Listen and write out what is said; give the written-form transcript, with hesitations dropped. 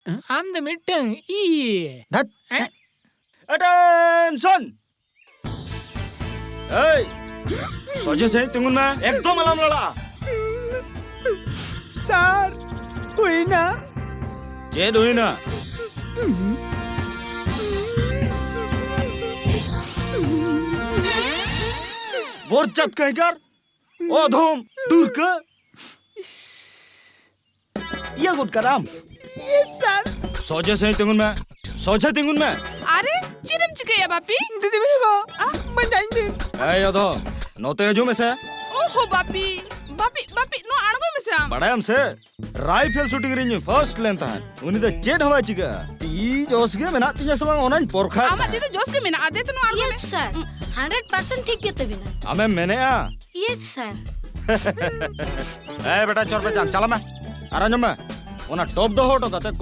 am the middang e. That. Attention! Hey! सोचे से तुंगुन में एकदम अलार्म लड़ा Sir, हुई ना? चेद हुई ना बोरचत कहीं कर ओ धूम दूर का ये गुड कराम Yes, sir. सोचे से तुंगुन में सोचे तुंगुन में अरे चिरम चिके या बापी दीदी मेरे को मंजाएंगे. ऐ योधो नोते जो में से ओहो बापी बापी बापी नो आड़गो में से बड़ा हमसे राइफल शूटिंग रेंज में फर्स्ट लेंता है उन्हीं तो चेड हवा चिका ती जोश के में ना तीन समय ऑनलाइन पोरखा आमा दे तो जोश के में ना आदे तो नो आड़गो में Yes, sir. 100% ठीक कहते बिना. हमें मैंने आ Yes, sir. ए बेटा चोर पे चला मैं आराम में उन्हें टॉप दो होटो का